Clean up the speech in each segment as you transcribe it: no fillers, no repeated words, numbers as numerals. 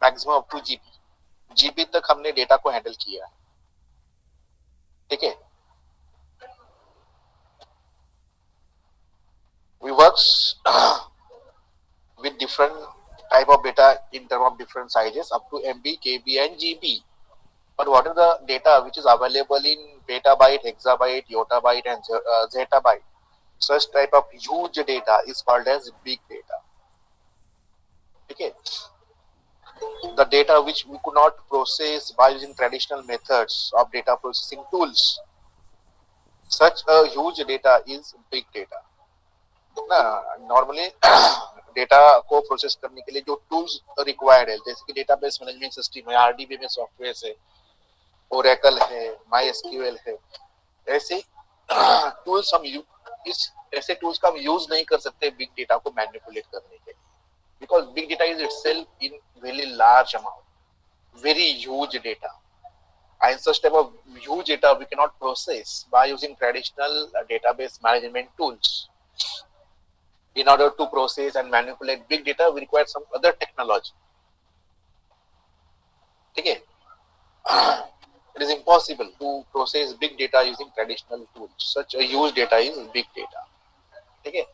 Maximum up two GB तक हमने data को हैंडल किया है, ठीक है। We works with different type of data in terms of different sizes up to MB, KB, and GB. But what is the data which is available in petabyte, hexabyte, yottabyte, and zettabyte? Such type of huge data is called as big data. Okay, the data which we could not process by using traditional methods of data processing tools. Such a huge data is big data. ना normally data को process करने के लिए जो tools required है, जैसे कि database management system है, आरडीबीएमएस सॉफ्टवेयर है, ओरेकल है, माई एसक्यूएल है, ऐसे टूल्स हम इस ऐसे टूल्स का हम यूज नहीं कर सकते बिग डेटा को मैनिपुलेट करने के लिए, because big data is itself in very large amount, very huge data, and such type of huge data we cannot process by using traditional database management tools. In order to process and manipulate big data, we require some other technology. Okay, it is impossible to process big data using traditional tools. Such a huge data is big data. Okay.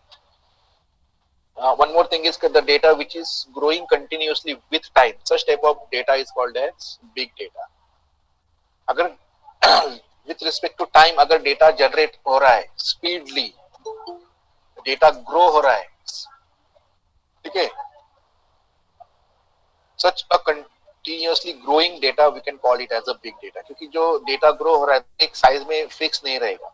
One more thing is the data which is growing continuously with time. Such type of data is called as big data. अगर with respect to time अगर data generate हो रहा है speedily, data grow हो रहा है, ठीक है, such a continuously growing data we can call it as a big data. क्योंकि जो data grow हो रहा है एक साइज में फिक्स नहीं रहेगा.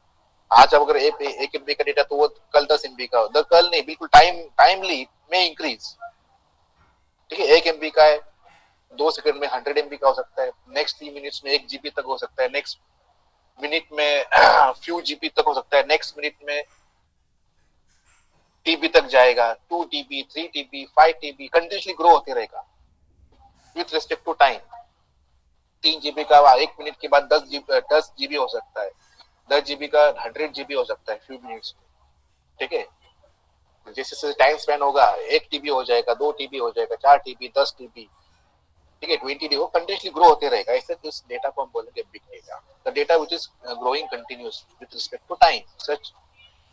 आज अगर एक एमबी का डेटा तो वो कल 10 एमबी का, कल नहीं, बिल्कुल टाइमली में इंक्रीज, ठीक है. एक एमबी का है, 2 सेकंड में 100 एमबी का हो सकता है, नेक्स्ट 3 मिनट्स में 1 जीबी तक हो सकता है, नेक्स्ट मिनट में फ्यू जीबी तक हो सकता है, नेक्स्ट मिनट में टीबी तक जाएगा, 2 TB, 3 TB, 5 TB, continuously grow होते रहेगा with respect to time. 3 GB का 1 मिनट के बाद 10 जीबी हो सकता है, 10 जीबी का 100 जीबी हो सकता है फ्यू मिनट्स में, ठीक है. जैसे जैसे टाइम स्पेन होगा 1 टीबी हो जाएगा, 2 टीबी हो जाएगा, 4 टीबी, 10 टीबी, ठीक है, 20 टी वो कंटिन्यूसली ग्रो होते रहेगा. ऐसे इस डेटा को हम बोलेंगे big data. The data which is growing continuous with respect to time, such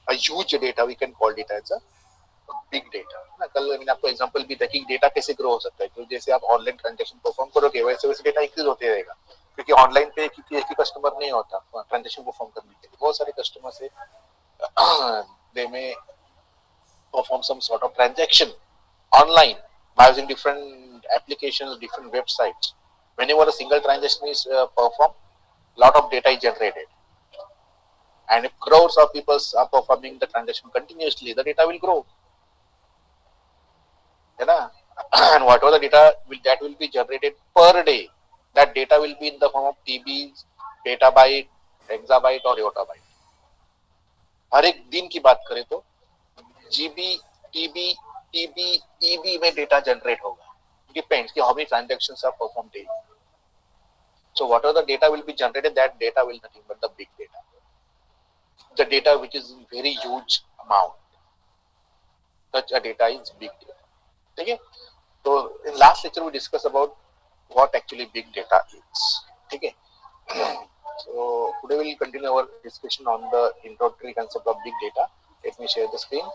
a huge data we can call it as a big data ना. कल मैंने आपको एग्जांपल भी देखी डेटा कैसे ग्रो हो सकता है. तो जैसे आप ऑनलाइन ट्रांजेक्शन परफॉर्म करोगे वैसे वैसे डेटा इंक्रीज होते रहेगा, क्योंकि ऑनलाइन पे क्योंकि एक ही कस्टमर नहीं होता ट्रांजेक्शन परफॉर्म करने के लिए, बहुत सारे कस्टमर है, दे में perform some sort of transaction online by using different applications, different websites. Whenever a single transaction is performed, lot of data is generated. And if crores of people are performing the transaction continuously, the data will grow. And whatever the data that will be generated per day, that data will be in the form of TBs, petabyte, hexabyte और yottabyte. हर एक दिन की बात करें तो GB, TB, TB, EB में data generate होगा. Depends कि how many transactions are performed daily. So whatever the data will be generated, that data will nothing but the big data. The data which is very huge amount. Such a data is big data. Okay? So in last lecture we discussed about what actually big data is. Okay? So today we will continue our discussion on the introductory concept of big data. Let me share the screen.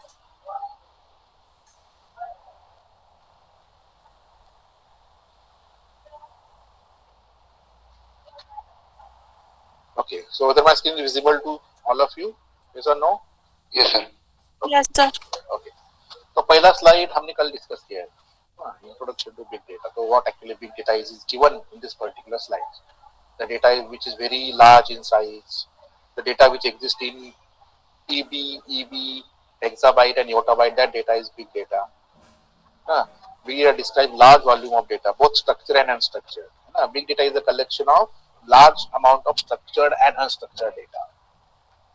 Okay, so whether my screen is visible to all of you? Yes or no? Yes, sir. Okay. Yes, sir. Okay. तो पहला slide हमने कल discuss किया है, introduction to big data. तो what actually big data is given in this particular slide. The data which is very large in size, the data which exists in TB, EB, hexabyte and yottabyte, that data is big data. We are describe large volume of data, both structured and unstructured. Big data is a collection of large amount of structured and unstructured data.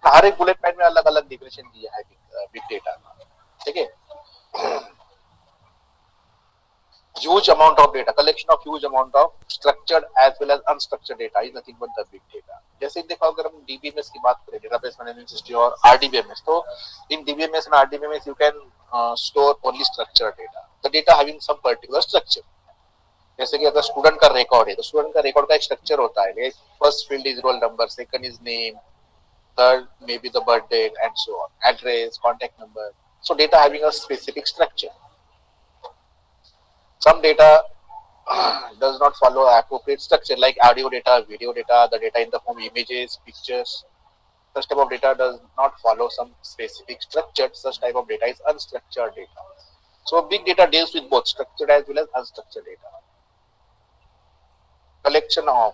हर एक bullet point में अलग अलग definition दिया है big data का, ठीक है. Huge amount of data, collection of huge amount of structured as well as unstructured data is nothing but the big data. जैसे देखो अगर हम डीबीएमएस की बात करें, डेटाबेस मैनेजमेंट सिस्टम, और आरडीबीएमएस, तो इन DBMS and RDBMS you can store only structured data, the data having some particular structure. जैसे कि अगर स्टूडेंट का रिकॉर्ड है तो स्टूडेंट का रिकॉर्ड का एक स्ट्रक्चर होता है, first field is roll number, second is name, third maybe the birth date and so on, address, contact number. So data having a specific structure. Some data does not follow appropriate structure like audio data, video data, the data in the form images, pictures. Such type of data does not follow some specific structure. Such type of data is unstructured data. So big data deals with both structured as well as unstructured data. Collection of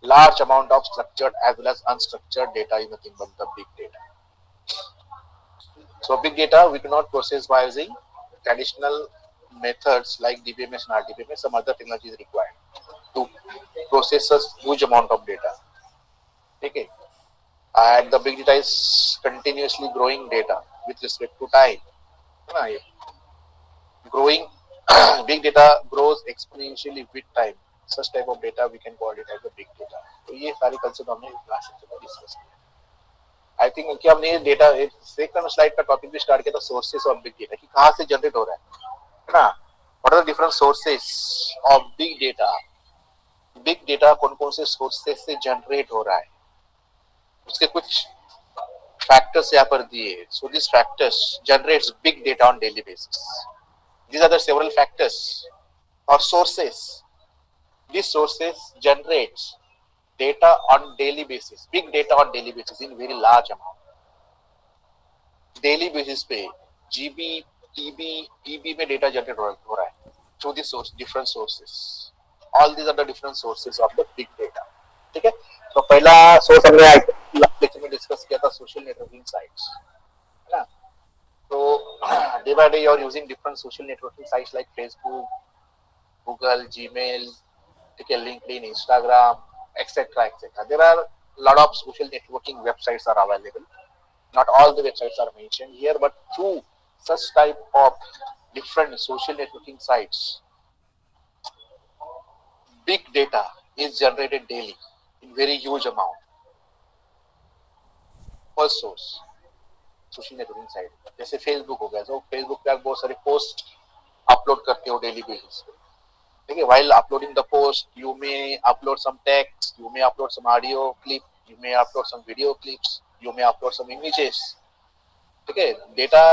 large amount of structured as well as unstructured data is nothing but the big data. So big data we cannot process by using traditional methods like DBMS and RDBMS. Some other technology is required to process a huge amount of data. Okay, and the big data is continuously growing data with respect to time. Growing big data grows exponentially with time. Such type of data we can call it as a big data. तो ये सारी concept हमने class में discuss किया. I think कि हमने data second slide का topic भी स्टार्ट किया था, सोर्सेस ऑफ बिग डेटा, कि कहाँ से जनरेट हो रहा है ना. What are the different sources of big data. Big data कौन कौन से सोर्सेस से जनरेट हो रहा है, उसके कुछ फैक्टर्स यहाँ पर दिए. So this factors generates big data on daily basis. These are the several factors or sources. These sources generates data on daily basis, big data on daily basis in very large amount. Daily basis पे GB, TB, EB में data generate हो रहा है through the source, different sources. All these are the different sources of the big data. ठीक है. तो पहला source हमने लेक्चर में डिस्कस किया था सोशल नेटवर्किंग साइट्स, है ना. So day by day you are using different social networking sites like Facebook, Google, Gmail, okay, LinkedIn, Instagram, etc., etc. There are a lot of social networking websites are available. Not all the websites are mentioned here, but through such type of different social networking sites, big data is generated daily in very huge amount. First source social networking site जैसे Facebook हो गया. तो Facebook पे आप बहुत सारे post upload करते हो डेली बेसिस पे. ठीक है. While uploading the post you may upload some text, you may upload some audio clip, you may upload some video clips, you may upload some images. ठीक है. Data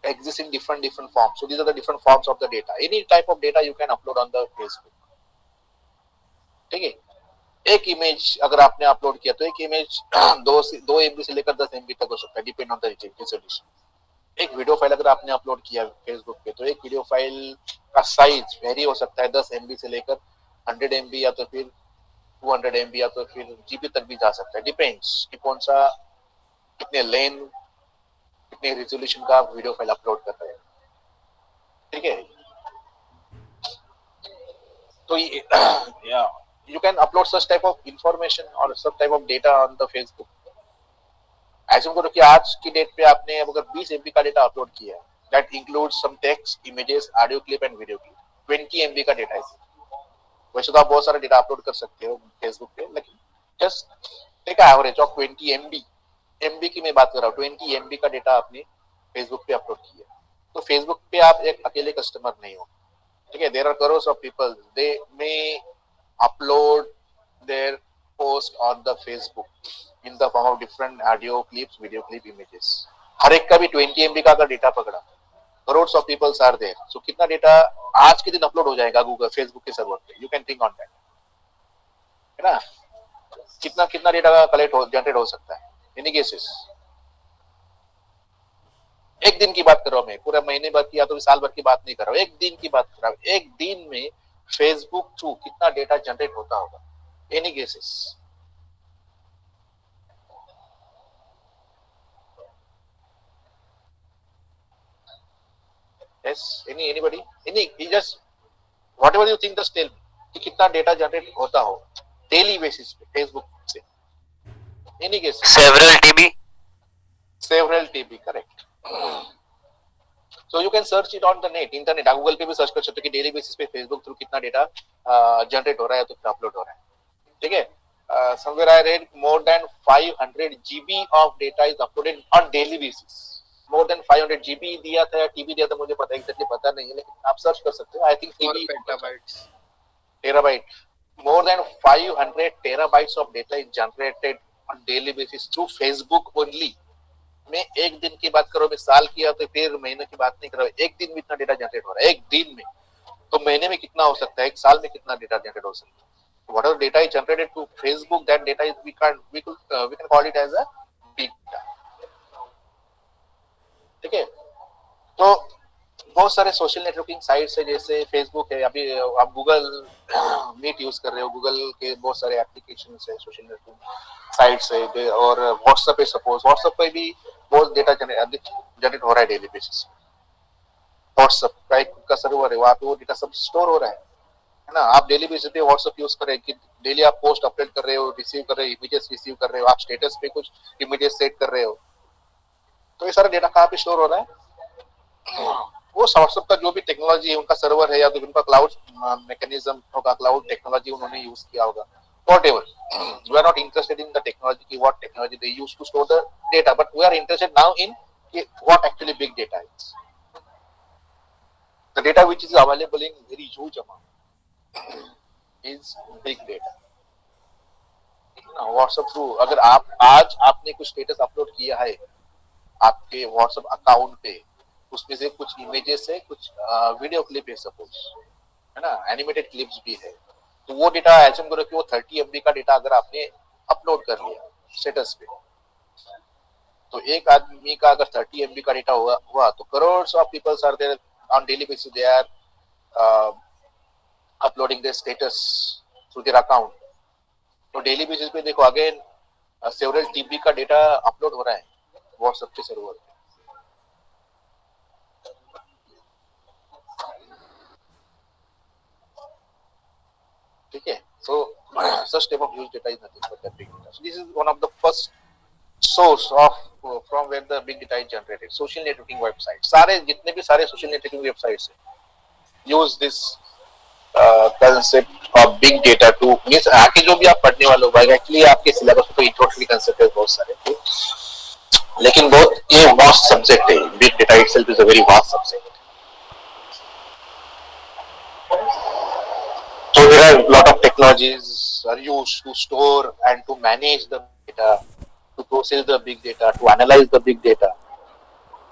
exists in different forms. So these are the different forms of the data. Any type of data you can upload on the Facebook. ठीक है. एक image अगर आपने upload किया तो एक इमेज 2 MB से लेकर 10 MB तक हो सकता है, डिपेंड ऑन द रेजोल्यूशन. एक वीडियो फाइल अगर आपने अपलोड किया फेसबुक पे तो एक वीडियो फाइल का साइज वेरी हो सकता है 10 MB से लेकर 100 MB या तो फिर 200 MB या तो फिर GB तक भी जा सकता है. डिपेंड्स कि कौन सा कितने लेन कितने रेजोल्यूशन का वीडियो फाइल अपलोड कर रहे हैं. ठीक है. तो ये you can upload such type of information or such type of data on the Facebook. ऐसे करो कि आज की डेट पे आपने अगर 20 MB का डेटा अपलोड किया, that includes some text, images, audio clip and video clip. 20 MB का डेटा है. वैसे तो आप बहुत सारा डेटा अपलोड कर सकते हो फेसबुक पे, लेकिन just take average of 20 MB. MB की मैं बात कर रहा हूँ. 20 MB का डेटा आपने फेसबुक पे अपलोड किया. तो फेसबुक पे आप एक अकेले कस्टमर नहीं हो. ठीक है. There are crores of people, they may upload their post on the Facebook in the form of different audio clips, video clip, images. हर एक का भी 20 MB का अगर डेटा पकड़ा, crores of people are there. So कितना डेटा आज के दिन अपलोड हो जाएगा गूगल फेसबुक के सर्वर पे. You can think on that. है ना. कितना कितना डेटा कलेक्ट हो जनरेट हो सकता है. एनी केसेस एक दिन की बात कर रहा हूँ मैं, पूरा महीने भर की या तो साल भर की बात नहीं कर रहा हूँ. एक दिन की बात कर रहा हूँ. एक दिन में फेसबुक थ्रू कितना डेटा जनरेट होता होगा. Any cases. Yes. Anybody any just whatever you think, just tell कि कितना डेटा जनरेट होता हो डेली बेसिस पे फेसबुक से. Any cases. Several TB correct. So you can search it on the net, internet. आप Google पे भी search कर सकते हो कि डेली बेसिस पे फेसबुक थ्रू कितना डेटा जनरेट हो रहा है तो फिर अपलोड हो रहा है. ठीक है. somewhere I read more than 500 GB of data is uploaded on daily basis. more than 500 GB दिया था या TB दिया था मुझे पता एग्जैक्टली पता नहीं है, लेकिन आप सर्च कर सकते हो. I think TB petabytes. terabyte. More than 500 terabytes of data is generated on daily basis through Facebook only. मैं एक दिन की बात करो, मैं साल की या तो फिर महीने की बात नहीं कर रहा हूँ, एक दिन में इतना डेटा जनरेट हो रहा है, एक दिन में। तो महीने में कितना हो सकता है, एक साल में कितना डेटा जनरेट हो सकता है। Whatever data is generated to Facebook, that data is we can call it as a big data. ठीक है। तो बहुत सारे सोशल नेटवर्किंग साइट्स है, जैसे फेसबुक है, अभी आप गूगल मीट यूज कर रहे हो, गूगल के बहुत सारे एप्लीकेशन है, सोशल नेटवर्किंग साइट्स है, और व्हाट्सएप है, सपोज व्हाट्सएप पे भी बहुत डेटा जनरेट हो रहा है डेली बेसिस। व्हाट्सएप का एक का सर्वर है, वहाँ पे वो डेटा सब स्टोर हो रहा है ना। आप डेली बेसिस पे व्हाट्सएप यूज कर रहे हैं, डेली आप पोस्ट अपडेट कर रहे हो, रिसीव कर रहे हो, इमेजेस रिसीव कर रहे हो, आप स्टेटस पे कुछ इमेजेस सेट कर रहे हो, तो ये सारा डेटा कहाँ पे स्टोर हो रहा है। वो व्हाट्सएप का जो भी टेक्नोलॉजी है, उनका सर्वर है या तो उनका क्लाउड मैकेनिज्म होगा, क्लाउड टेक्नोलॉजी उन्होंने यूज किया होगा, whatever. We are not interested in the technology, what technology they use to store the data, but we are interested now in what actually big data is. The data which is available in very huge amount is big data. WhatsApp through अगर आप आज आपने कुछ status upload किया है आपके WhatsApp account पे, उसमें से कुछ इमेजेस है, कुछ वीडियो क्लिप है, सपोज है ना, एनिमेटेड क्लिप्स भी है, तो वो डेटा एज्यूम करो कि वो 30 MB का डेटा अगर आपने अपलोड कर लिया स्टेटस पे, तो एक आदमी का अगर 30 MB का डेटा हुआ तो crores of peoples are there on daily basis, they are uploading their status through their account. तो डेली बेसिस पे देखो अगेन सेवरल TB का डेटा अपलोड हो रहा है व्हाट्सएप के सर्वर पे। ठीक है, so such type of huge data is nothing but the big data. So this is one of the first source of from where the big data is generated. Social networking websites, सारे जितने भी सारे social networking websites हैं, use this concept of big data to means आगे जो भी आप पढ़ने वाले हो, एक्चुअली आपके सिलेबस में तो इंट्रोडक्टरी कंसेप्ट है बहुत सारे थे, लेकिन बहुत ये वास्ट सब्जेक्ट है। Big data itself is a very vast subject. So there are a lot of technologies are used to store and to manage the data, to process the big data, to analyze the big data.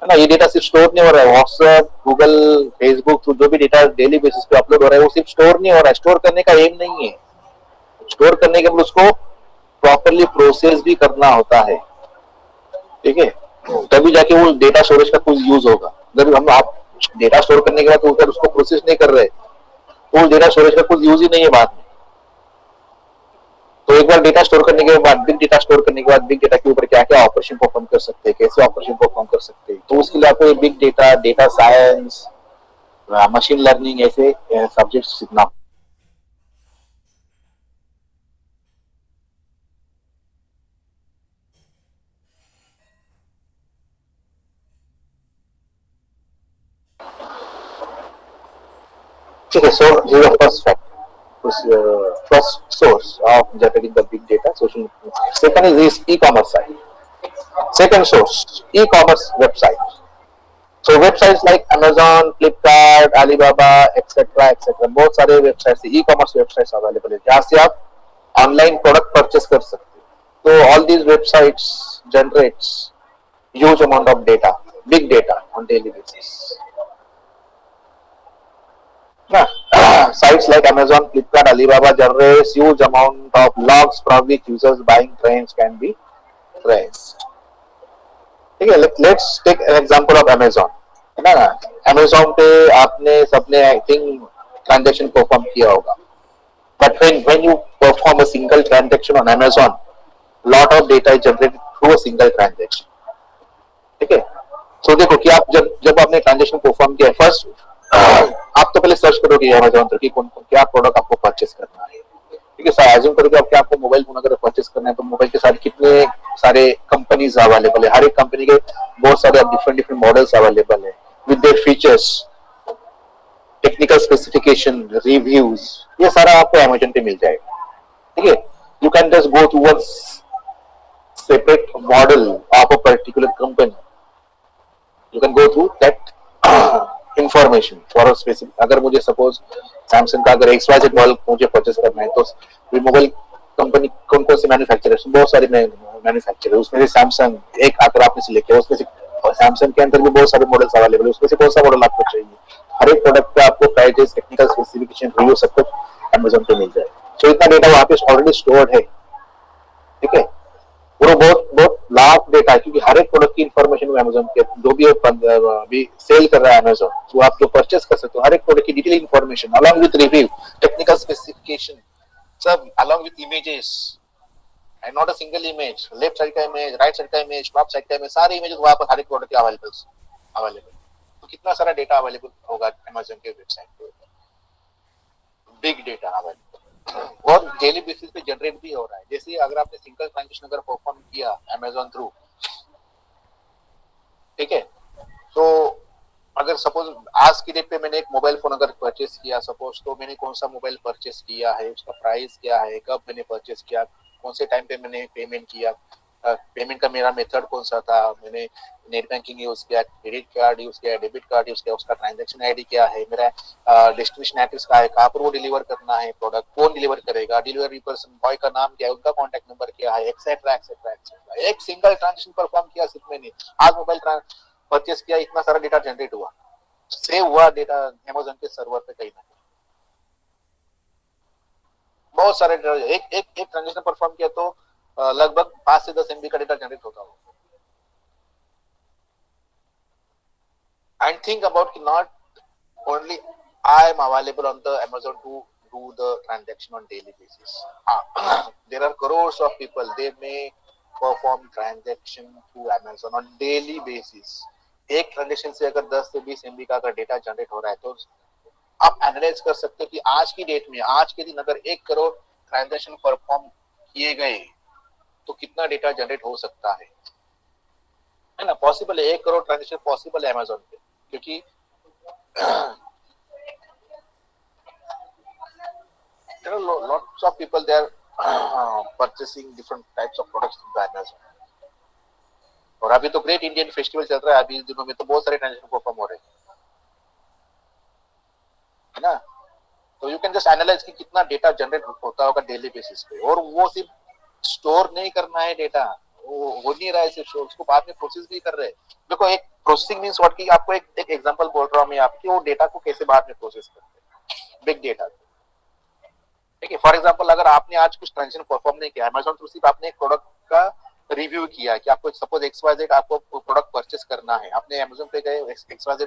है ना, ये data सिर्फ store नहीं हो रहा है, WhatsApp, Google, Facebook जो भी डेटा डेली बेसिस पे अपलोड हो रहा है वो सिर्फ स्टोर नहीं हो रहा है। स्टोर करने का एम नहीं है, स्टोर करने के बाद उसको प्रॉपरली प्रोसेस भी करना होता है। ठीक है, तभी जाके वो डेटा स्टोरेज का कुछ यूज होगा। अगर हम आप डेटा स्टोर करने के बाद अगर उसको प्रोसेस नहीं कर रहे तो डेटा स्टोरेज का कुछ यूज ही नहीं है बाद में। तो एक बार डेटा स्टोर करने के बाद, बिग डेटा स्टोर करने के बाद बिग डेटा के ऊपर क्या क्या ऑपरेशन परफॉर्म कर सकते हैं, कैसे ऑपरेशन परफॉर्म कर सकते हैं, तो उसके लिए आपको big data, data science, machine learning ऐसे सब्जेक्ट सीखना। ठीक है, so this is the first fact, first source of generating the big data, social media. Second is this e-commerce site. Second source, e-commerce websites. So websites like Amazon, Flipkart, Alibaba, etc., etc. बहुत सारे websites, e-commerce websites available है जहाँ से आप online product purchase कर सकते हो। तो all these websites generates huge amount of data, big data on daily basis. Sites like Amazon, Flipkart, Alibaba generate huge amount of logs from which users buying trends can be traced. ठीक है, let's take an example of Amazon, है ना। Amazon पे आपने सबने I think transaction perform किया होगा, but when you perform a single transaction on Amazon, lot of data is generated through a single transaction. ठीक है, so देखो कि आप जब आपने ट्रांजेक्शन परफॉर्म किया, फर्स्ट आप तो पहले सर्च करोगे अमेज़न पर कि कौन क्या प्रोडक्ट आपको परचेस करना है। ठीक है, सर एज्यूम करोगे आपके आपको मोबाइल फोन अगर परचेस करना है तो मोबाइल के साथ कितने सारे कंपनीज अवेलेबल है, हर एक कंपनी के बहुत सारे डिफरेंट मॉडल्स अवेलेबल है with their features, technical specification, reviews, ये सारा आपको अमेज़न पे मिल जाएगा। ठीक है, you can just go to one separate model of a particular company, you can go through that information for specific, अगर मुझे सपोज सैमसंग का अगर XYZ मॉडल मुझे परचेस करना है, तो मोबाइल कंपनी कौन कौन से मैन्युफैक्चरर, बहुत सारे मैन्युफैक्चरर, उसमें से सैमसंग एक अगर आपने सिलेक्ट किया, उसमें से सैमसंग के अंदर भी बहुत सारे मॉडल्स अवेलेबल है, उसमें से कौन सा मॉडल आपको चाहिए, हर एक प्रोडक्ट पे आपको प्राइजेस, टेक्निकल स्पेसिफिकेशन, रिव्यू सब कुछ अमेजोन पे मिल जाए। तो इतना डेटा वहाँ पे ऑलरेडी स्टोर्ड है, ठीक है। वो बहुत बहुत लाभ डेटा है, क्योंकि हर एक प्रोडक्ट की इन्फॉर्मेशन वो अमेजोन के जो भी अभी सेल कर रहा है अमेजोन, तो आप जो परचेस कर सकते हो हर एक प्रोडक्ट की detail information along with review, technical specification, सब along with images, and not a single image, left side का इमेज, राइट साइड का इमेज, टॉप साइड का इमेज, सारे इमेजेस वहां पर हर एक प्रोडक्ट के अवेलेबल। तो कितना सारा डेटा अवेलेबल होगा अमेजोन के वेबसाइट पे, बिग डेटा अवेलेबल, और डेली बेसिस पे जनरेट भी हो रहा है। जैसे अगर आपने सिंगल ट्रांजेक्शन अगर परफॉर्म किया अमेजोन थ्रू, ठीक है, तो अगर सपोज आज की डेट पे मैंने एक मोबाइल फोन अगर परचेस किया सपोज, तो मैंने कौन सा मोबाइल परचेस किया है, उसका प्राइस क्या है, कब मैंने परचेस किया, कौन से टाइम पे मैंने पेमेंट किया, पेमेंट का मेरा मेथड कौन सा था, मैंने नेट बैंकिंग यूज किया, क्रेडिट कार्ड यूज किया, डेबिट कार्ड यूज किया, उसका ट्रांजेक्शन आईडी क्या है, मेरा डेस्टिनेशन एड्रेस का है, कहाँ पर वो डिलीवर करना है, प्रोडक्ट कौन डिलीवर करेगा, डिलीवरी पर्सन बॉय का नाम क्या है, उनका कॉन्टैक्ट नंबर क्या है, एक्सेट्रा एक्सेट्रा एक्सेट्रा। एक सिंगल ट्रांजेक्शन परफॉर्म किया सिर्फ मैंने, आज मोबाइल परचेस किया, इतना सारा डेटा जनरेट हुआ, सेव हुआ डेटा अमेजोन के सर्वर पे कहीं ना कहीं, बहुत सारे एक एक एक ट्रांजेक्शन परफॉर्म किया तो लगभग 5 से 10 MB का डेटा जनरेट होता होगा। And think about not only I am available on the Amazon to do the transaction on daily basis. There are crores of people, they may perform transaction through Amazon on daily basis. एक transaction से अगर 10 से 20 MB का अगर data generate हो रहा है, तो आप एनालाइज कर सकते हो कि आज की डेट में, आज के दिन अगर 1 करोड़ ट्रांजेक्शन परफॉर्म किए गए तो कितना डेटा जनरेट हो सकता है ना। पॉसिबल है, 1 करोड़ ट्रांजेक्शन पॉसिबल है अमेजोन पे, क्योंकि there are lots of people there purchasing different types of products through Amazon. और अभी तो ग्रेट इंडियन फेस्टिवल चल रहा है, अभी दिनों में तो बहुत सारे ट्रांजेक्शन परफॉर्म हो रहे हैं ना। तो यू कैन जस्ट एनालाइज कि कितना डेटा जनरेट होता होगा डेली बेसिस पे, और वो सिर्फ स्टोर नहीं करना है डेटा, वो हो नहीं रहा है सिर्फ, उसको बाद में प्रोसेस भी कर रहे हैं। देखो, एक प्रोसेसिंग मींस व्हाट, की आपको एक एग्जांपल बोल रहा हूं मैं आपकी, वो डेटा को कैसे बाद में प्रोसेस करते हैं, बिग डेटा। ठीक है, फॉर एग्जांपल अगर आपने आज कुछ ट्रांजेक्शन परफॉर्म नहीं किया अमेजोन थ्रू, सिर्फ आपने एक प्रोडक्ट का रिव्यू किया कि आपको सपोज XYZ आपको प्रोडक्ट परचेस करना है, आपने अमेजोन पे गए, XYZ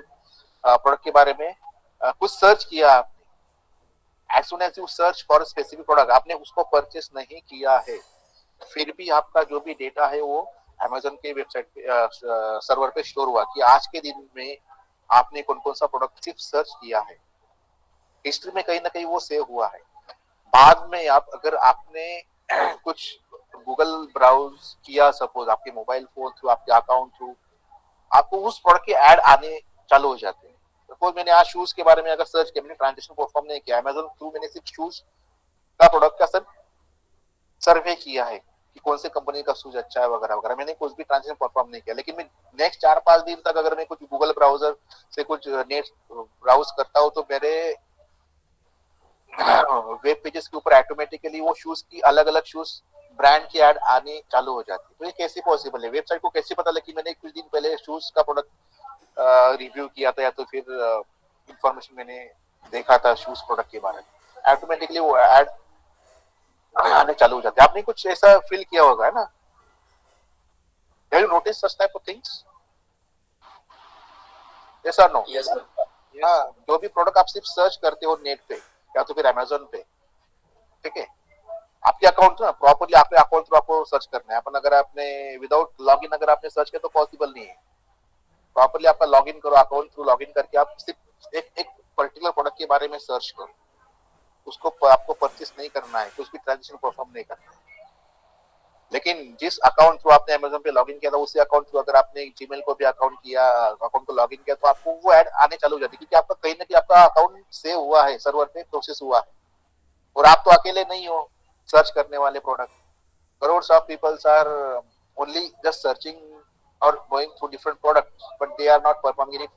प्रोडक्ट के बारे में कुछ सर्च किया आपने, as soon as you search for specific product, आपने उसको परचेस नहीं किया है, फिर भी आपका जो भी डेटा है वो अमेजोन के वेबसाइट पे सर्वर पे स्टोर हुआ कि आज के दिन में आपने कौन कौन सा प्रोडक्ट सिर्फ सर्च किया है, हिस्ट्री में कहीं ना कहीं वो सेव हुआ है। बाद में आप अगर आपने कुछ गूगल ब्राउज किया सपोज आपके मोबाइल फोन थ्रू, आपके अकाउंट थ्रू, आपको उस प्रोडक्ट के ऐड आने चालू हो जाते हैं। सपोज मैंने आज शूज के बारे में अगर सर्च किया, मैंने ट्रांजेक्शन परफॉर्म नहीं किया अमेजोन थ्रू, मैंने सिर्फ शूज का प्रोडक्ट का सर्वे किया है कि कौन से कंपनी का शूज अच्छा है वगैरह वगैरह, मैंने कुछ भी ट्रांजेक्शन परफॉर्म नहीं किया, लेकिन मैं नेक्स्ट 4-5 दिन तक अगर मैं कुछ गूगल ब्राउजर से कुछ नेट ब्राउज करता हूँ, तो मेरे वेब पेजेस के ऊपर ऑटोमेटिकली वो शूज की अलग अलग शूज ब्रांड की ऐड आने चालू हो जाती है। तो ये कैसे पॉसिबल है, वेबसाइट को कैसे पता लगा कि मैंने कुछ दिन पहले शूज का प्रोडक्ट रिव्यू किया था, या तो फिर इंफॉर्मेशन मैंने देखा था शूज प्रोडक्ट के बारे में, ऑटोमेटिकली वो ऐड आने चालू हो जाते हैं। आपने कुछ ऐसा फील किया होगा, है ना? Have you notice such type of things? Yes और नो? Yes sir. हाँ, जो भी प्रोडक्ट आप सिर्फ सर्च करते हो नेट पे या तो फिर अमेजोन पे, ठीक है, आपके अकाउंट ना प्रॉपर्ली आपके अकाउंट थ्रू आपको सर्च करना है। अपन अगर आपने विदाउट लॉगिन अगर आपने सर्च किया तो पॉसिबल नहीं है। प्रॉपर्ली आपका लॉगिन करो, अकाउंट थ्रू लॉगिन करके आप सिर्फ एक पर्टिकुलर प्रोडक्ट के बारे में सर्च करो, उसको आपको परचेस नहीं करना है, कुछ भी ट्रांजेक्शन परफॉर्म नहीं करना है। लेकिन जिस अकाउंट थ्रू आपने अमेजोन पे लॉगिन किया था, उसी अकाउंट थ्रू अगर आपने जीमेल को भी अकाउंट किया, अकाउंट को लॉगिन किया, तो आपको वो ऐड आने चालू हो जाती है, क्योंकि आपका कहीं ना कहीं आपका अकाउंट सेव हुआ है, सर्वर पे प्रोसेस हुआ है। और आप तो अकेले नहीं हो सर्च करने वाले product, crores of people are only just searching or going through different products, but they are not performing any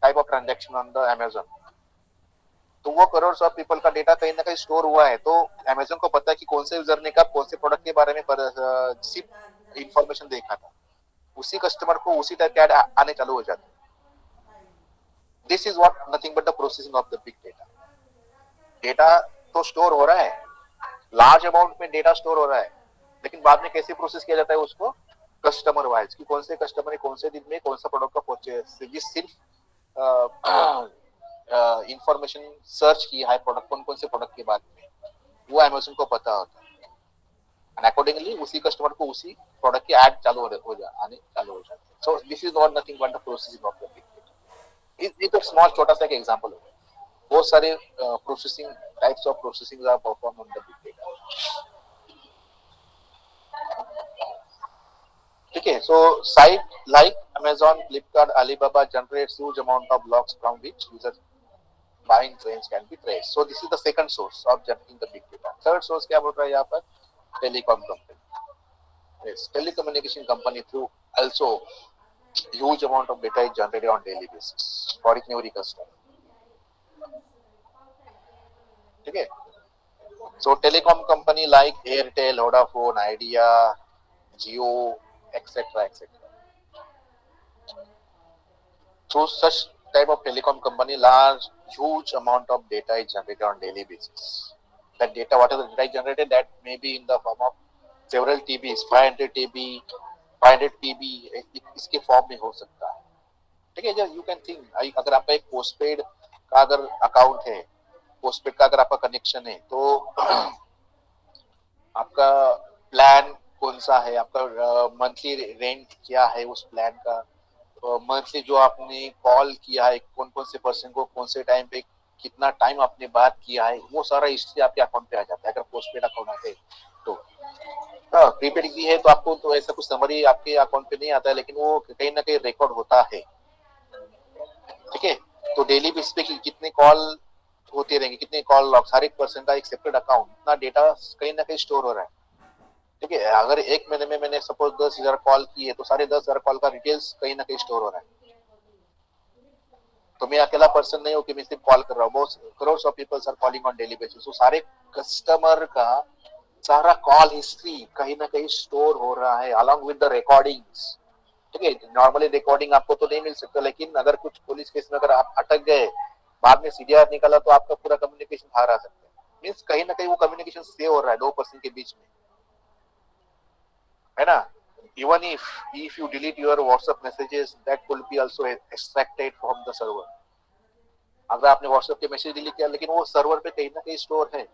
type of transaction on the Amazon, तो वो करोड़ ऑफ पीपल का डेटा कहीं ना कहीं स्टोर हुआ है, तो अमेजोन को पता है कि कौन से यूजर ने कब कौन से प्रोडक्ट के बारे में सिर्फ इंफॉर्मेशन देखा था, उसी कस्टमर को उसी टाइप के ऐड आने चालू हो जाते हैं। This is what nothing but the processing of the big data. Data तो स्टोर हो रहा है, लार्ज अमाउंट में डेटा स्टोर हो रहा है, लेकिन बाद में कैसे प्रोसेस किया जाता है उसको, कस्टमर वाइज, कि कौन से कस्टमर ने कौन से दिन में कौन सा प्रोडक्ट का परचेज, ये सिर्फ इंफॉर्मेशन सर्च की है प्रोडक्ट कौन कौन से प्रोडक्ट के बारे में, वो अमेजोन को पता होता है, एंड अकॉर्डिंगली उसी कस्टमर को उसी प्रोडक्ट के ऐड चालू आने चालू हो जाते हैं। So this is not nothing but the processing of the big data. ये तो स्मॉल छोटा सा एक एग्जांपल हो गया, बहुत सारे processing types of processing are perform on the big data. ठीक है, so site like Amazon, Flipkart, Alibaba generates huge amount of logs from which user buying trends can be traced. So this is the second source of generating the big data. Third source क्या बोल रहा है यहाँ पर, telecom company. Yes, telecommunication company through also huge amount of data is generated on daily basis for every customer. ठीक है, so telecom company like Airtel, Vodafone, Idea, Jio, etc. etc. Through such type of telecom company, large huge amount of data is generated on daily basis. That data, whatever data is generated, that may be in the form of several TBs, 500 TB, 500 TB, इसके form में हो सकता है। ठीक है, you can think, अगर आपका एक पोस्टपेड का अगर अकाउंट है, पोस्टपेड का अगर आपका कनेक्शन है, तो आपका प्लान कौन सा है, आपका मंथली रेंट क्या है उस प्लान का, मंथली जो आपने कॉल किया है कौन कौन से पर्सन को कौन से टाइम पे कितना टाइम आपने बात किया है, वो सारा हिस्ट्री आपके अकाउंट पे आ जाता है अगर पोस्टपेड अकाउंट है तो। हाँ, प्रीपेड की है तो आपको तो ऐसा कुछ समरी आपके अकाउंट पे नहीं आता है, लेकिन वो कहीं ना कहीं रिकॉर्ड होता है। ठीक है, तो डेली बेसिस पे कितने कॉल होते रहेंगे, कितने कॉल लॉग, हर एक पर्सन का एक सेपरेट अकाउंट, इतना डेटा कहीं ना कहीं स्टोर हो रहा है। ठीक है, अगर एक महीने में मैंने सपोज 10,000 कॉल की है, तो सारे 10,000 कॉल का डिटेल्स कहीं ना कहीं स्टोर हो रहा है। तो मैं अकेला पर्सन नहीं हूँ कि मैं सिर्फ कॉल कर रहा हूँ, बहुत crore of peoples are calling on daily basis, तो सारे कस्टमर का सारा कॉल हिस्ट्री कहीं ना कहीं स्टोर हो रहा है अलॉन्ग विद द रिकॉर्डिंग्स। ठीक है, नॉर्मली रिकॉर्डिंग आपको तो नहीं मिल सकता, लेकिन अगर कुछ पुलिस केस में अगर आप अटक गए, बाद में सीडीआर निकाला, तो आपका पूरा कम्युनिकेशन बाहर आ सकता है। मीन्स कहीं ना कहीं वो कम्युनिकेशन सेव हो रहा है 2% के बीच में, है ना। Even if you delete your WhatsApp messages, that will be also extracted from the server. अगर आपने व्हाट्सएप के मैसेज डिलीट किया, लेकिन वो सर्वर पे कहीं ना कहीं स्टोर है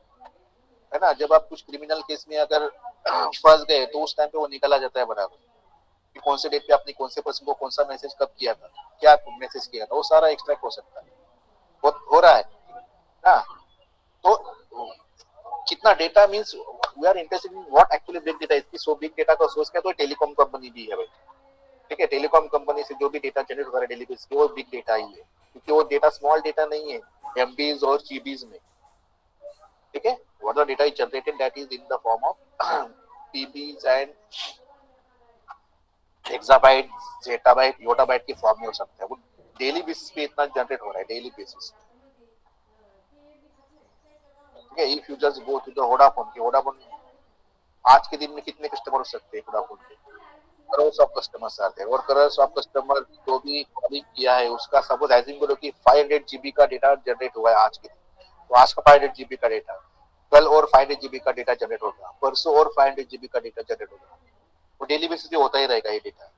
ना। जब आप कुछ क्रिमिनल केस में अगर फंस गए, तो उस टाइम पे वो निकाला जाता है बराबर, कि कौन से डेट पे आपने कौन से पर्सन को कौन सा मैसेज कब किया था, क्या मैसेज किया था, वो सारा एक्सट्रैक्ट हो सकता है, हो रहा है ना। तो कितना data means we are interested in what actually big data इसकी। सो बिग डेटा का सोर्स क्या, तो टेलीकॉम कंपनी भी है भाई। ठीक है, टेलीकॉम कंपनी से जो भी डेटा जनरेट हो रहा है डेली बेसिस पे, वो बिग डेटा ही है, क्योंकि वो डेटा स्मॉल डेटा नहीं है, एमबीज और जीबीज में। ठीक है, what the data is generated, that is in the form of PBs and hexabyte, zettabyte, yottabyte के फॉर्म में हो सकता है। वो डेली बेसिस पे इतना जनरेट हो रहा है, डेली बेसिस पे। ठीक है, if you just go to the Vodafone आज के दिन में कितने कस्टमर हो सकते हैं वोडाफोन के, करोड़ ऑफ कस्टमर्स आते हैं, और करोड़ ऑफ कस्टमर जो भी कॉलिंग किया है उसका सपोज एजिंग बोलो कि 500 जीबी का डेटा जनरेट हुआ है आज के दिन, तो आज का 500 जीबी का डेटा, कल और 500 जीबी का डेटा जनरेट होगा, परसों और 500 जीबी का डेटा जनरेट होगा, तो डेली बेसिस पे होता ही रहेगा ये डेटा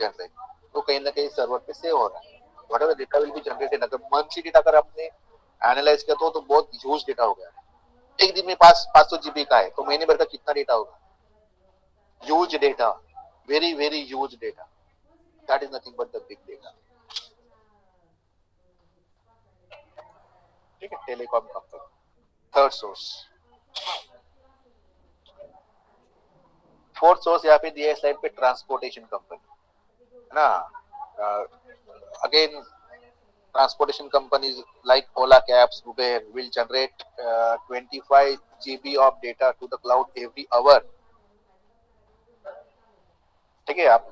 जनरेट। तो कहीं ना कहीं सर्वर पे सेव हो रहा है, what ever data will be generated. अगर मंथली डेटा अगर आपने एनालाइज किया तो बहुत ह्यूज डेटा हो गया। एक दिन में 500 जीबी का है, तो महीने भर का कितना डेटा होगा, huge data, very very huge data. That is nothing but the big data. ठीक है, telecom company. Third source, fourth source यहाँ पे दिया है स्लाइड पे, ट्रांसपोर्टेशन कंपनी, है ना। Again transportation companies like Ola Cabs, Uber will generate 25 GB of data to the cloud every hour. ठीक है, आप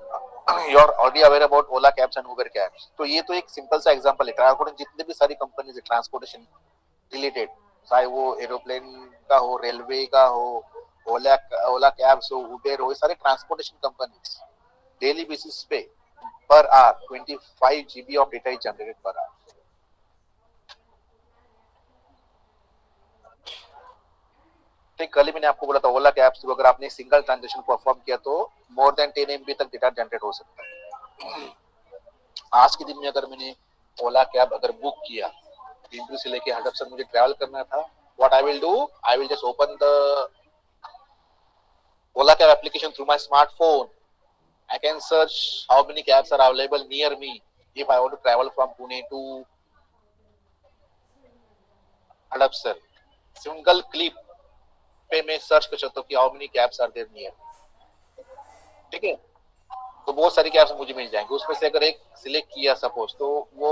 you're already aware about Ola cabs and Uber cabs. तो ये तो एक सिंपल सा एग्जांपल है। ट्रांसपोर्टेशन जितने भी सारी कंपनीज है ट्रांसपोर्टेशन रिलेटेड, चाहे वो एरोप्लेन का हो, रेलवे का हो, ओला ओला कैब्स हो, उबेर हो, ये सारे ट्रांसपोर्टेशन कंपनीज डेली बेसिस पे per hour 25 GB of data is generated per hour. ठीक, कल ही मैंने आपको बोला था ओला कैब्स थ्रू अगर आपने सिंगल ट्रांजेक्शन परफॉर्म किया तो मोर देन 10 MB तक डेटा जनरेट हो सकता है। आज के दिन में अगर मैंने ओला कैब अगर बुक किया, दिल्ली से लेके हडपसर मुझे ट्रैवल करना था, what I will do, I will just open the Ola cab application through my smartphone. I can search how many cabs are available near me if I want to travel from Pune to Hadapsar. Single click पे मैं search कर सकता हूँ कि how many cabs are there near. ठीक है, तो बहुत सारी कैब्स मुझे मिल जाएंगी। उसमें से अगर एक सिलेक्ट किया सपोज, तो वो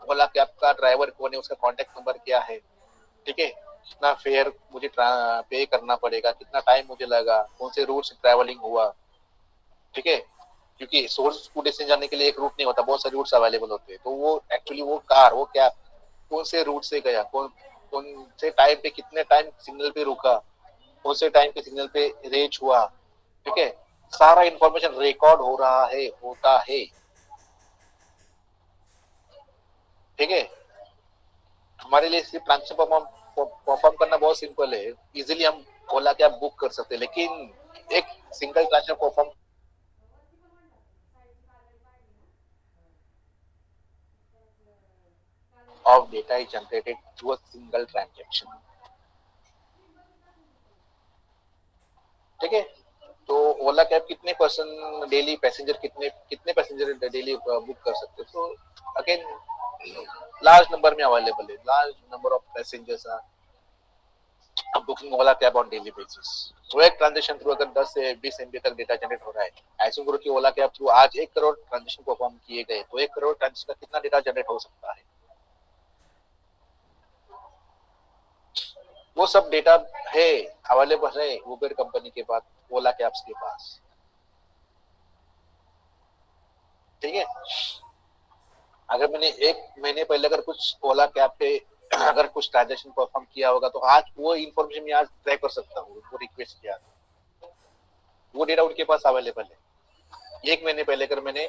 ओला कैब का ड्राइवर कौन है, उसका कॉन्टेक्ट नंबर क्या है, ठीक है, कितना फेयर मुझे पे करना पड़ेगा, कितना टाइम मुझे लगा, कौन से रूट से ट्रैवलिंग हुआ, ठीक है, क्योंकि सोर्स टू डेस्टिनेशन जाने के लिए एक रूट नहीं होता, बहुत सारे रूट्स अवेलेबल होते हैं। तो वो एक्चुअली वो कार, वो कैब कौन से रूट से गया, कौन कौन से टाइम पे, कितने टाइम सिग्नल पे रुका, कौन से टाइम पे सिग्नल पे रीच हुआ, ठीक है, सारा इंफॉर्मेशन रिकॉर्ड हो रहा है, होता है। ठीक है, हमारे लिए सिर्फ ट्रांजेक्शन परफॉर्म करना बहुत सिंपल है, इजीली हम ओला कैब बुक कर सकते हैं, लेकिन एक single transaction perform of data is generated through a single transaction। ठीक है, तो ओला कैब कितने पर्सन डेली पैसेंजर, कितने कितने पैसेंजर डेली बुक कर सकते हैं, तो अगेन लार्ज नंबर में अवेलेबल है, large number of passengers are booking Ola cab on daily basis. तो एक ट्रांजेक्शन थ्रू अगर 10 से 20 MB तक डेटा जनरेट हो रहा है, ऐसे करो कि ओला कैब थ्रू आज 1 करोड़ ट्रांजेक्शन परफॉर्म किए गए, तो 1 करोड़ ट्रांजेक्शन का कितना डेटा जनरेट हो सकता है, वो सब डेटा है, अवेलेबल है उबर कंपनी के पास, ओला कैब्स के पास। ठीक है, अगर मैंने 1 महीने पहले अगर कुछ ओला कैब पे अगर कुछ ट्रांजेक्शन परफॉर्म किया होगा, तो आज वो इन्फॉर्मेशन मैं आज ट्रैक कर सकता हूँ, वो रिक्वेस्ट किया, वो डेटा उनके पास अवेलेबल है। 1 महीने पहले अगर मैंने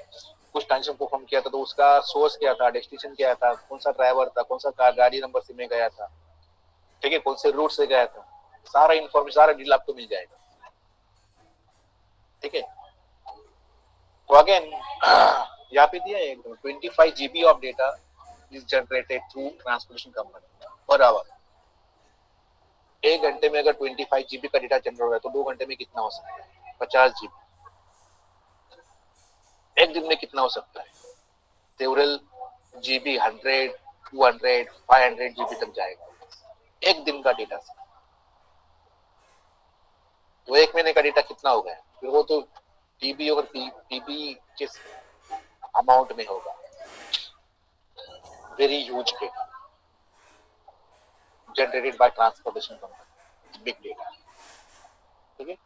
कुछ ट्रांजेक्शन परफॉर्म किया था, तो उसका सोर्स क्या था, डेस्टिनेशन क्या था, कौन सा ड्राइवर था, कौन सा गाड़ी नंबर से मैं गया था, ठीक है, कौन से रूट से गया था, सारा इन्फॉर्मेशन, सारा डिटेल आपको मिल जाएगा। ठीक है, तो अगेन यहाँ पे दिया है 25 GB of data is generated through transportation company per hour. 1 घंटे में अगर 25 GB का डेटा जनरेट हो रहा है, तो 2 घंटे में कितना हो सकता है, 50 GB। एक दिन में कितना हो सकता है, सेवरल GB, 100, 200, 500 GB तक जाएगा एक दिन का डेटा से। तो 1 महीने का डेटा कितना हो गया, फिर वो तो टीबी और पीबी किस अमाउंट में होगा, very huge data generated by transportation company, big data। ठीक है,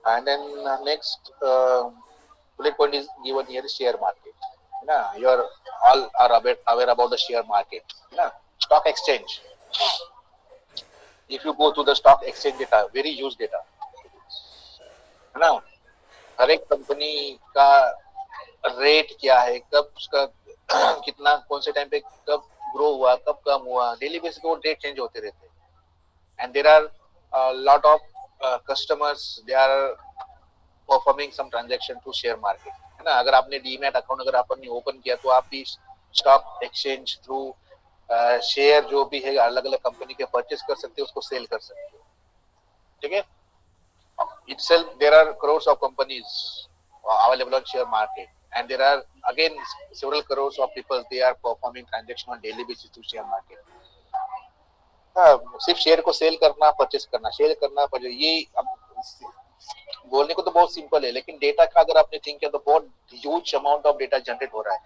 and then next bullet point is given here, share market। है ना, you are all are aware about the share market, है ना, stock exchange। if you go to the stock exchange data, very huge data, है ना, हर एक company का rate क्या है, कब उसका कितना, कौन से टाइम पे कब ग्रो हुआ, कब कम हुआ, डेली बेसिस पे वो डेट चेंज होते रहते हैं। And there are lot of customers, they are performing some transaction to share market, है ना। अगर आपने डीमैट अकाउंट अगर आपने ओपन किया, तो आप भी स्टॉक एक्सचेंज थ्रू शेयर जो भी है अलग अलग कंपनी के परचेज कर सकते हो, उसको सेल कर सकते हो। ठीक है, itself there are crores of companies available on share market, and there are again several crores of people, they are performing transaction on daily basis to share market। सिर्फ शेयर को सेल करना, purchase करना, share करना, purchase, ये अब बोलने को तो बहुत सिंपल है, लेकिन डेटा का अगर आपने थिंक किया तो बहुत huge amount of data generate हो रहा है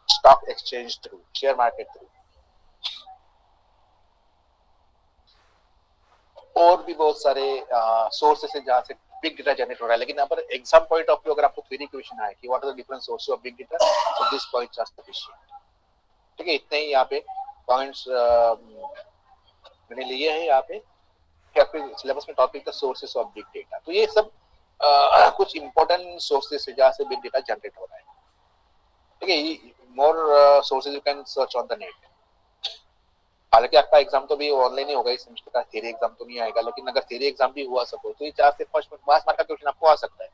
stock exchange through, share market through. और भी बहुत सारे सोर्सेस है जहां से बिग डेटा जनरेट हो रहा है. लेकिन यहाँ पर एग्जाम पॉइंट ऑफ व्यू अगर आपको थ्योरी क्वेश्चन आए कि what are the different sources of big data, so this points are sufficient. ठीक है, इतने ही यहाँ पे पॉइंट्स मैंने लिए हैं यहाँ पे कि आपके सिलेबस में टॉपिक था सोर्सेज ऑफ बिग डेटा. तो ये सब कुछ इंपॉर्टेंट सोर्सेज है जहाँ से बिग डेटा जनरेट हो रहा है. ठीक है, मोर sources you can search on the net. हालांकि आपका एग्जाम तो भी ऑनलाइन ही होगा, इस सेमेस्टर का थ्योरी एग्जाम तो नहीं आएगा, लेकिन अगर थ्योरी एग्जाम भी हुआ सपोज तो ये 4 से 5 मार्क का क्वेश्चन आपको आ सकता है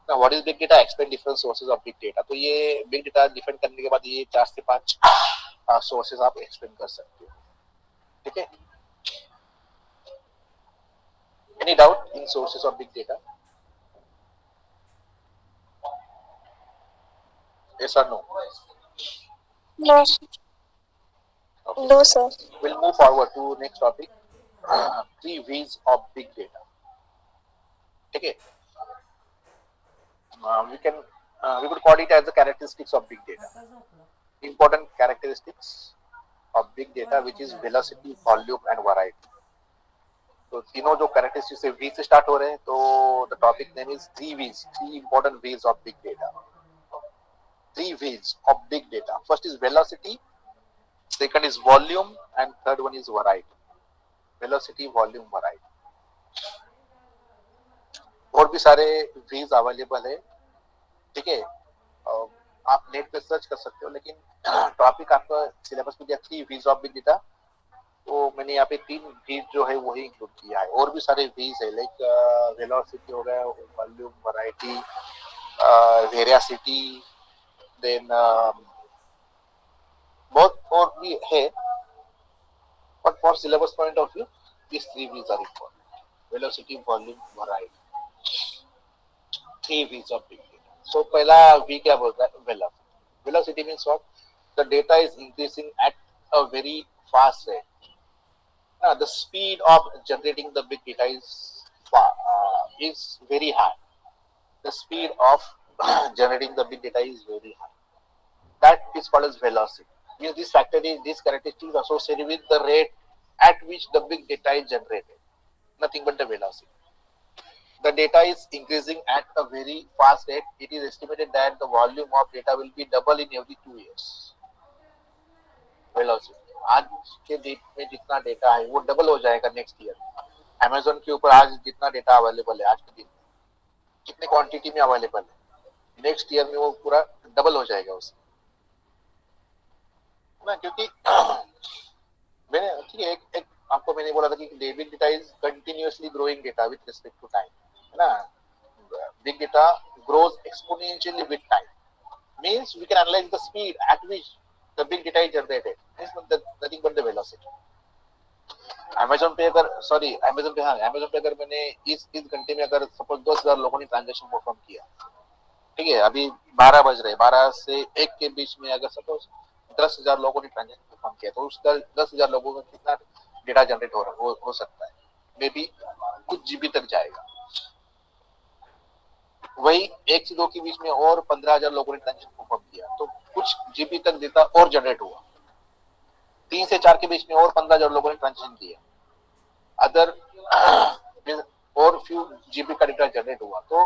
ना. What is big data, explain different sources of big data. तो ये बिग डेटा डिफाइन करने के बाद ये 4 से 5 सोर्सेज आप एक्सप्लेन कर सकते हो. ठीक है, any doubt in sources of big data? Yes और no? No, Okay. no, sir. We'll move forward to next topic. 3 V's of big data. Okay. We could call it as the characteristics of big data. Important characteristics of big data, which is velocity, volume, and variety. तो तीनों जो characteristics से V से start हो रहे हैं, तो the topic name is 3 V's, 3 important V's of big data. 3 V's of big data. First is velocity, second is volume, and third one is variety. Velocity, volume, variety. और भी सारे V's available है. ठीक है, आप नेट पे search कर सकते हो, लेकिन टॉपिक आपका सिलेबस में दिया 3 V's ऑफ बिग डेटा, तो मैंने यहाँ पे 3 V's जो है वही इंक्लूड किया है. और भी सारे V's है, लाइक वेलोसिटी हो गया, वॉल्यूम, वैरायटी, वेरियासिटी, देन बहुत और भी है. But for syllabus point of view these 3 V's are important: velocity, volume, variety. 3 V's of big data. So पहला V क्या बोलता है? Velocity. Velocity means what? The data is increasing at a very fast rate. The speed of generating the big data is very high. The speed of generating the big data is very high. That is called as velocity. Means this characteristic is associated with the rate at which the big data is generated. Nothing but the velocity. The data is increasing at a very fast rate. It is estimated that the volume of data will be double in every 2 years. Velocity. आज के date में जितना data है वो double हो जाएगा next year. Amazon के ऊपर आज जितना डेटा अवेलेबल है आज के दिन में, कितने क्वांटिटी में अवेलेबल है, नेक्स्ट ईयर में वो पूरा डबल हो जाएगा उसमें ना. क्योंकि मैंने ठीक है, एक आपको मैंने बोला था कि big data is continuously growing data with respect to time, है ना. Big data grows exponentially with time. Means we can analyze the speed at which the big data is generated. It's nothing but the velocity. Amazon पे अगर मैंने इस घंटे में अगर suppose 10,000 लोगों ने ट्रांजेक्शन परफॉर्म किया, ठीक है, अभी 12 बज रहे, 12 से 1 के बीच में अगर सपोज 10,000 लोगों ने ट्रांजेक्शन परफॉर्म किया, तो उस 10,000 लोगों का कितना डेटा जनरेट हो सकता है? मे बी कुछ जीबी तक जाएगा. वही 1 से 2 के बीच में और 15,000 लोगों ने ट्रांजेक्शन परफॉर्म किया, तो कुछ जीबी तक डेटा और जनरेट हुआ. 3 से 4 के बीच में और 15,000 लोगों ने ट्रांजेक्शन किया, अदर और फ्यू जीबी का डेटा जनरेट हुआ. तो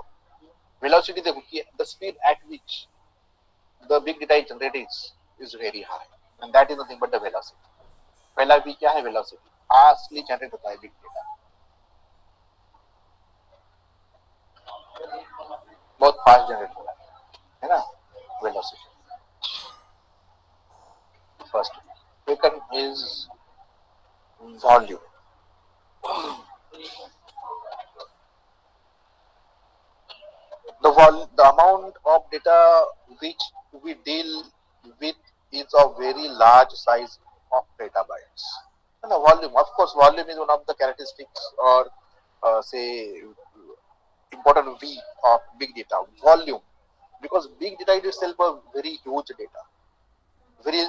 वेलोसिटी देखो कि the speed at which the big data is generated is very high, and that is nothing but the velocity. पहला भी क्या है? वेलोसिटी. फास्टली जनरेट होता है बिग डेटा, बहुत फास्ट जनरेट हो रहा है ना. Velocity first. Second is volume. The amount of data which we deal with is of very large size of petabytes. And the volume, of course, volume is one of the characteristics or say important V of big data. Volume, because big data is itself a very huge data, very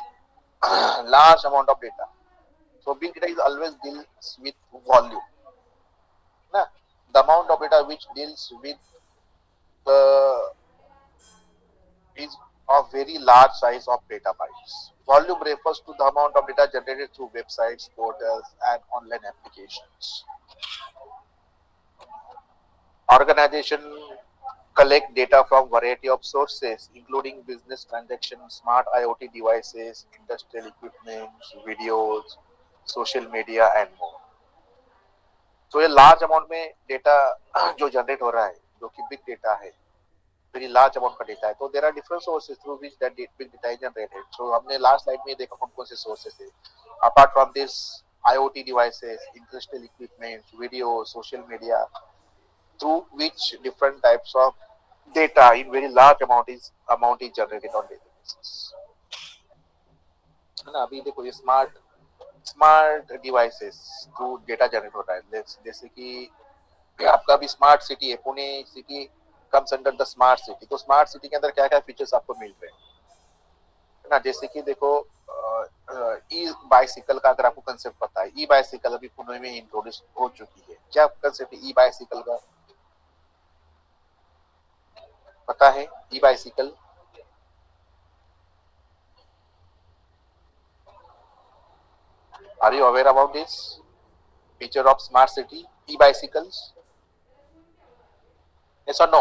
large amount of data. So big data is always deals with volume. Nah, the amount of data which deals with the is of very large size of petabytes. Volume refers to the amount of data generated through websites, portals, and online applications. Organization collect data from variety of sources, including business transactions, smart IoT devices, industrial equipment, videos, social media, and more. तो ये large amount में data जो generate हो रहा है, जो कि big data है, वेरी लार्ज अमाउंट का डेटा है, तो there are different sources through which that big data is generated. तो हमने लास्ट स्लाइड में देखा कौन कौन से सोर्सेज है. Apart from this IoT devices, industrial equipment, video, social media, through which different types of data in very large amount is generated on daily basis. है ना. अभी देखो ये smart devices through data generate होता है. जैसे कि आपका भी स्मार्ट सिटी है, Pune city comes under the smart city. तो स्मार्ट सिटी के अंदर क्या क्या फीचर्स आपको मिल रहे हैं, है ना. जैसे कि देखो ई बाइसिकल का अगर आपको कंसेप्ट पता है, ई बाइसिकल अभी पुणे में इंट्रोड्यूस हो चुकी है. क्या कंसेप्ट है ई बाइसिकल का, पता है? E bicycle are you aware about this feature of smart city E bicycles? yes or no?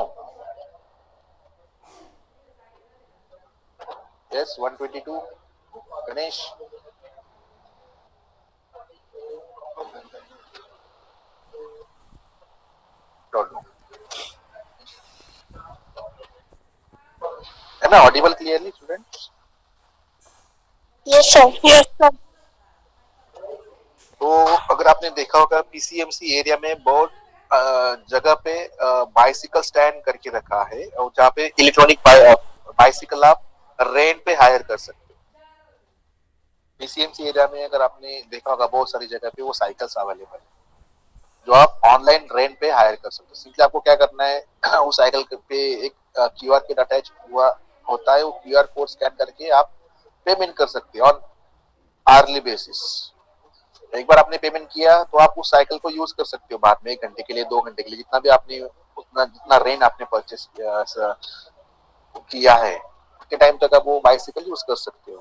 yes 122 Ganesh. Don't know. Am I audible clearly, students? Yes, sir. Yes, sir. तो अगर आपने देखा होगा PCMC area में बहुत जगह पे bicycle stand करके रखा है, और जहाँ पे इलेक्ट्रॉनिक बाइसिकल आप रेंट पे हायर कर सकते हो. PCMC एरिया में अगर आपने देखा होगा बहुत सारी जगह पे वो साइकिल्स अवेलेबल है जो आप ऑनलाइन रेंट पे हायर कर सकते हो. सिंपली आपको क्या करना है उस साइकिल पे एक QR कोड अटैच हुआ होता है, वो QR कोड स्कैन करके आप पेमेंट कर सकते हो ऑन आर्ली बेसिस. एक बार आपने पेमेंट किया तो आप उस साइकिल को यूज कर सकते हो बाद में 1 घंटे के लिए, 2 घंटे के लिए, जितना भी आपने उतना जितना रेंट आपने परचेस किया है उतने टाइम तक आप वो बाइसिकल यूज कर सकते हो.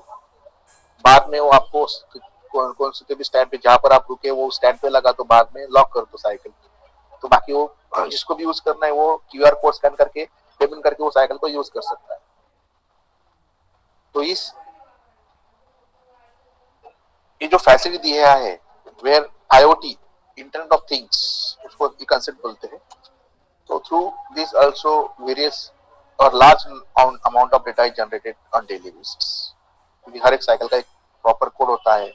बाद में वो आपको कौन कौन से भी स्टैंड पे जहाँ पर आप रुके वो स्टैंड पे लगा तो बाद में लॉक कर दो साइकिल. तो बाकी वो जिसको भी यूज करना है वो QR कोड स्कैन करके पेमेंट करके वो साइकिल को यूज कर सकता है. तो ये जो फैसिलिटी दिया है where IoT internet of things उसको ये कंसेप्ट बोलते हैं. तो थ्रू दिस आल्सो वेरियस और large amount of data is generated on daily basis. क्योंकि हर एक साइकिल का एक प्रॉपर कोड होता है,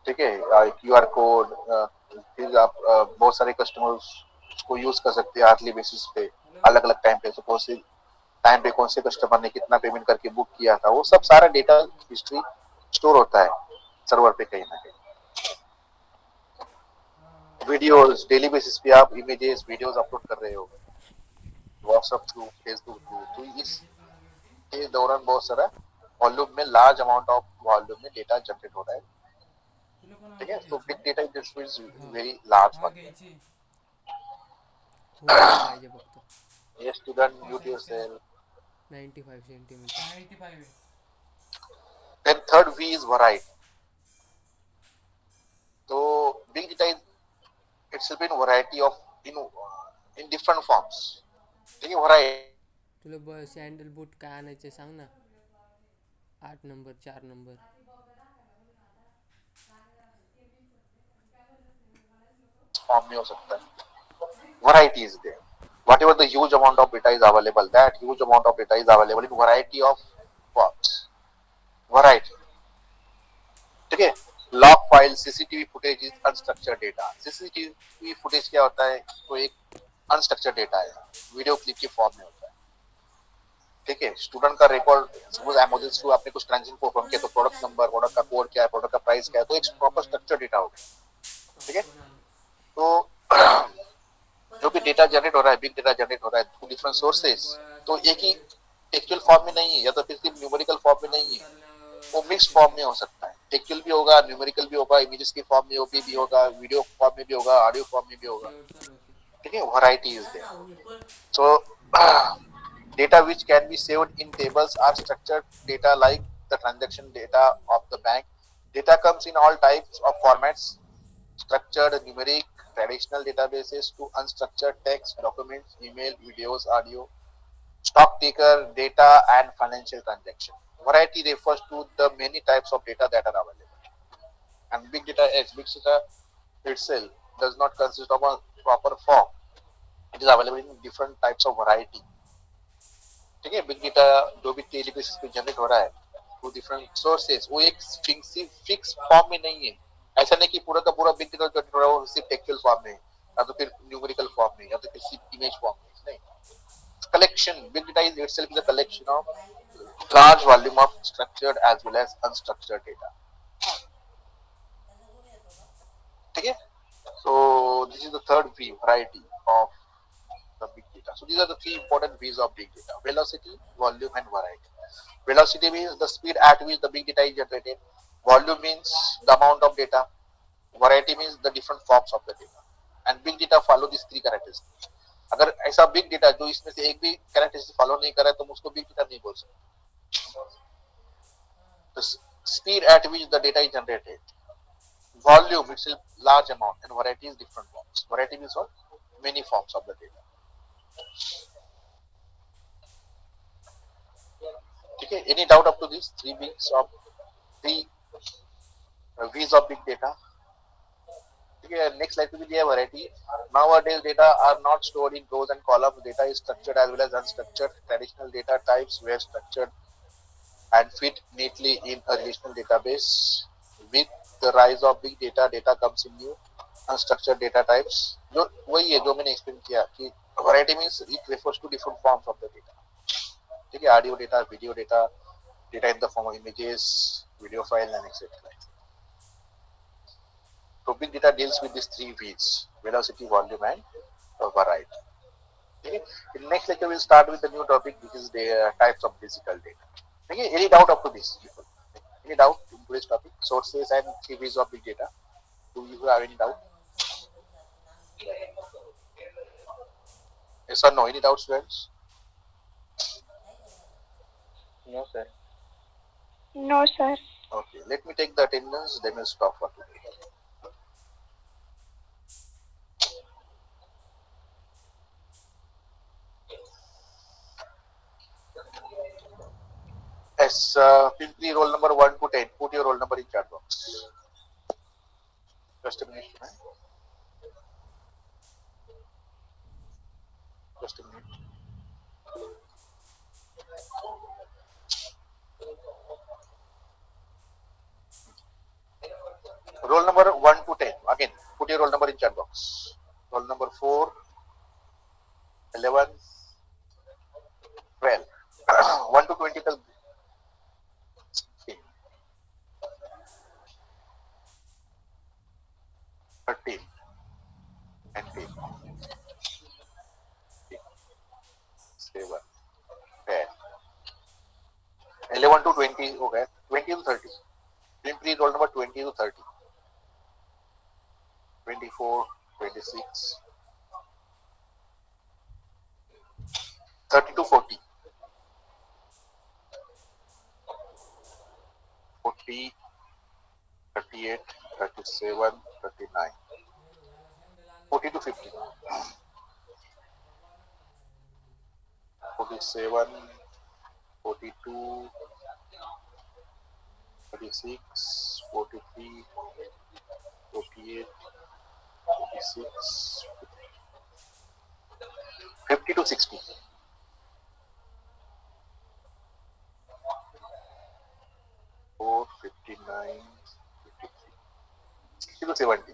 ठीक है. QR कोड फिर आप बहुत सारे कस्टमर्स उसको यूज कर सकते हैं आर्ली बेसिस पे, अलग अलग टाइम पे. सपोज से टाइम पे कौन से कस्टमर ने कितना पेमेंट करके बुक किया था, वो सब सारा डेटा हिस्ट्री स्टोर होता है सर्वर पे कहीं ना कहीं. वीडियोस डेली बेसिस पे आप इमेजेस वीडियोस अपलोड कर रहे हो व्हाट्सएप थ्रू, फेसबुक थ्रू. तो इसके दौरान बहुत सारा वॉल्यूम में लार्ज अमाउंट ऑफ वॉल्यूम में डेटा जनरेट हो रहा है, ठीक है. तो big data industry is very large one. व्हायला पाहिजे फक्त ये student mute yourself. 95 centimetre. Then third V is variety. तो big data is itself in variety of in different forms. ठीक है. वैरायटी तुला सॅन्डल बूट काय आणायचे सांग ना. 8 नंबर 4 नंबर. फॉर्म में हो सकता है. Variety is there. Whatever the huge amount of data is available, that huge amount of data is available in variety of forms. Variety. ठीक है. Log file, CCTV footage is unstructured data. CCTV footage क्या होता है? तो एक unstructured data है, video clip के form में होता है, ठीक है. स्टूडेंट का रिकॉर्ड, सपोज अमेज़न थ्रू आपने कुछ ट्रांजैक्शन परफॉर्म किया तो प्रोडक्ट नंबर, प्रोडक्ट का कोड क्या है, प्रोडक्ट का प्राइस क्या है, तो एक प्रॉपर स्ट्रक्चर्ड डेटा होगा, ठीक है. तो जो भी डेटा जनरेट हो रहा है, बिग डेटा जनरेट हो रहा है थ्रू डिफरेंट सोर्सेज, तो एक ही टेक्सचुअल फॉर्म में नहीं है या तो फिर सिर्फ न्यूमेरिकल फॉर्म में नहीं है, वो मिक्स फॉर्म में हो सकता है. टेक्सचुअल भी होगा, न्यूमेरिकल भी होगा, इमेजेस के फॉर्म में भी होगा, वीडियो फॉर्म में भी होगा, ऑडियो फॉर्म में भी होगा, ठीक है. Variety is there. So data which can be saved in tables are structured data like the transaction data of the bank. Data comes in all types of formats, structured numeric traditional databases to unstructured text, documents, email, videos, audio, stock taker data, and financial transaction. Variety refers to the many types of data that are available. And big data itself does not consist of a proper form. It is available in different types of variety. ठीक है, big data जो भी daily basis पे generate हो रहा है वो different sources, वो एक फिक्स फॉर्म में नहीं है. ऐसा नहीं कि पूरा का पूरा बिग डेटा जनरेट हो रहा है वो सिर्फ टेक्सचुअल फॉर्म में या तो फिर न्यूमेरिकल फॉर्म में या तो फिर सिर्फ इमेज फॉर्म में नहीं. Collection, big data is itself is a collection of large volume of structured as well as unstructured data. ठीक है. So this is the third V, variety of the big data. So these are the three important V's of big data: velocity, volume, and variety. Velocity means the speed at which the big data is generated. Volume means the amount of data. Variety means the different forms of the data. And big data follow these three characteristics. अगर ऐसा big data जो इसमें से एक भी characteristic follow नहीं कर रहा है तो हम उसको बिग डेटा नहीं बोल सकते. The speed at which the data is generated, volume it's a large amount, and variety is different forms. Variety means what? Many forms of the data. Okay, any doubt up to these three V's of big data? Okay, next slide will be the variety. Nowadays, data are not stored in rows and columns. Data is structured as well as unstructured. Traditional data types were structured and fit neatly in a relational database. With the rise of big data, data comes in new unstructured data types. जो वही है जो मैंने explain किया कि variety means it refers to different forms of the data. ठीक है, audio data, video data, data in the form of images, video file, and etc. So big data deals with these three V's: velocity, volume, and variety. Okay. In the next lecture, we'll start with a new topic, which is the types of physical data. Okay. Any doubt up to this? Any doubt in today's topic? Sources and three V's of big data. Do you have any doubt? Yes or no? Any doubts, students? No, sir. No, sir. Okay. Let me take the attendance. Then we'll stop for today. Yes, Pimpri roll number 1 to 10. Put your roll number in chat box. Just a minute. Just a minute. Roll number 1 to 10. Again, put your roll number in chat box. Roll number 4, 11, 12. 1 to 20 till 13, 19, 7, 10. 11 to 20, okay. 20 to 30. Pimpri roll number 20 to 30. 24, 26, 30 to 40. 40, 38, 37, 39. 40 to 50. 47, 42, 36, 43, 48, 46, 50 to 60. 4, 59, 53. 60 to 70.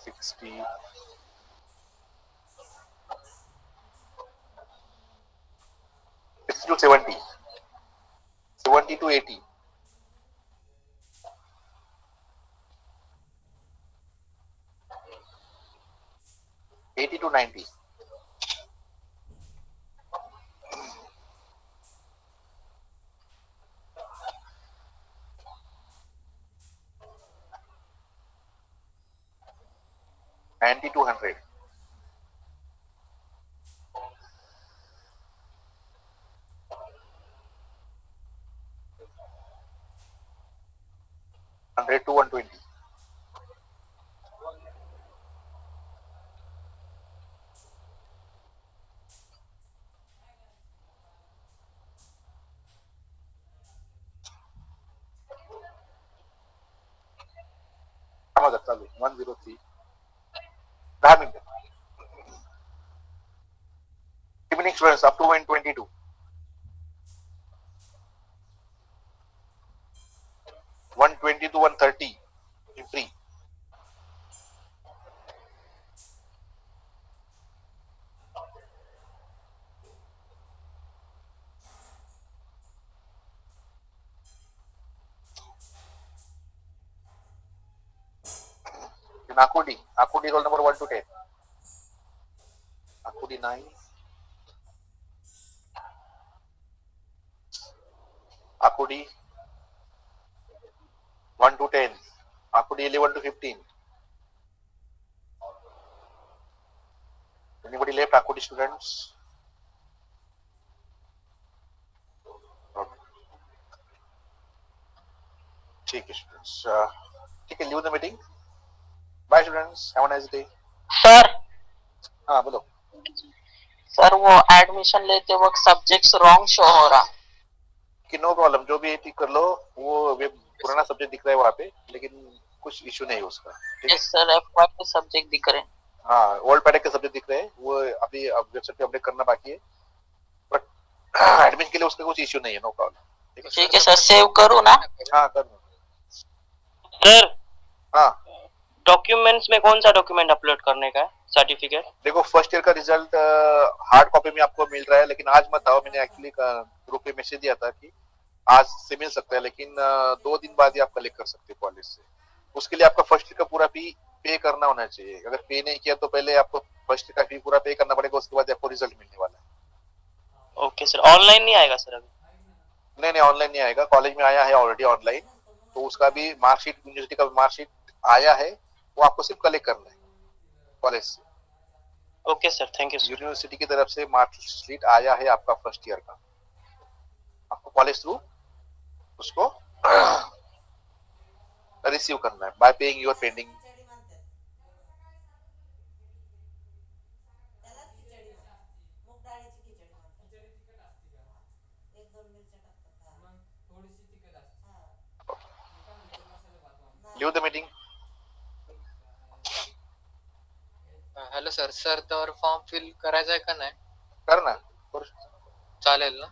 60, 60 to 70. 70 to 80. 80 to 90. 90 to 100. 100 to 120. चालू 103 10 मिनिटं. Evening students up to 122 120 to 130 free. In Akudi roll number 1 to 10. Akudi 9. Akudi 1 to 10. Akudi 11 to 15. Anybody left Akudi students? Okay. ठीक है students. ठीक है, leave the meeting. Bye students. Have a nice day. Sir हाँ बोलो. Sir वो admission लेते वक्त subjects wrong show हो रहा. कि नो प्रॉब्लम, जो भी ठीक कर लो. वो पुराना सब्जेक्ट दिख रहा है वहाँ पे, लेकिन कुछ इशू नहीं है उसका. ठीक है सर एफवाई के सब्जेक्ट दिख रहे हैं. हाँ, ओल्ड पैडक के सब्जेक्ट दिख रहे हैं. वो अभी वेबसाइट पे अपडेट करना बाकी है, बट एडमिशन के लिए उसका कुछ इशू नहीं है. No problem. ठीक है सर, सेव करो ना. हाँ कर दो. सर हाँ डॉक्यूमेंट्स में कौन सा डॉक्यूमेंट अपलोड करने का है? सर्टिफिकेट. देखो, फर्स्ट ईयर का रिजल्ट हार्ड कॉपी में आपको मिल रहा है, लेकिन आज मत आओ. मैंने एक्चुअली ग्रुप पे मैसेज दिया था कि आज से मिल सकता है, लेकिन 2 दिन बाद ही आप कलेक्ट कर सकते हो कॉलेज से. उसके लिए आपका फर्स्ट ईयर का पूरा फी पे करना होना चाहिए. अगर पे नहीं किया तो पहले आपको फर्स्ट ईयर का फी पूरा पे करना पड़ेगा, उसके बाद आपको रिजल्ट मिलने वाला है. ओके सर, ऑनलाइन नहीं आएगा सर अभी? नहीं नहीं, ऑनलाइन नहीं आएगा. कॉलेज में आया है ऑलरेडी ऑनलाइन, तो उसका भी मार्कशीट, यूनिवर्सिटी का मार्कशीट आया है, वो आपको सिर्फ कलेक्ट करना है कॉलेज से. Okay sir, thank you sir. University की तरफ से मार्कशीट आया है आपका फर्स्ट ईयर का, आपको कॉलेज थ्रू उसको रिसीव करना है bye paying your pending. Leave the meeting. Hello sir, तर फॉर्म फिल करायचा आहे का नाही? कर ना. चालेल ना?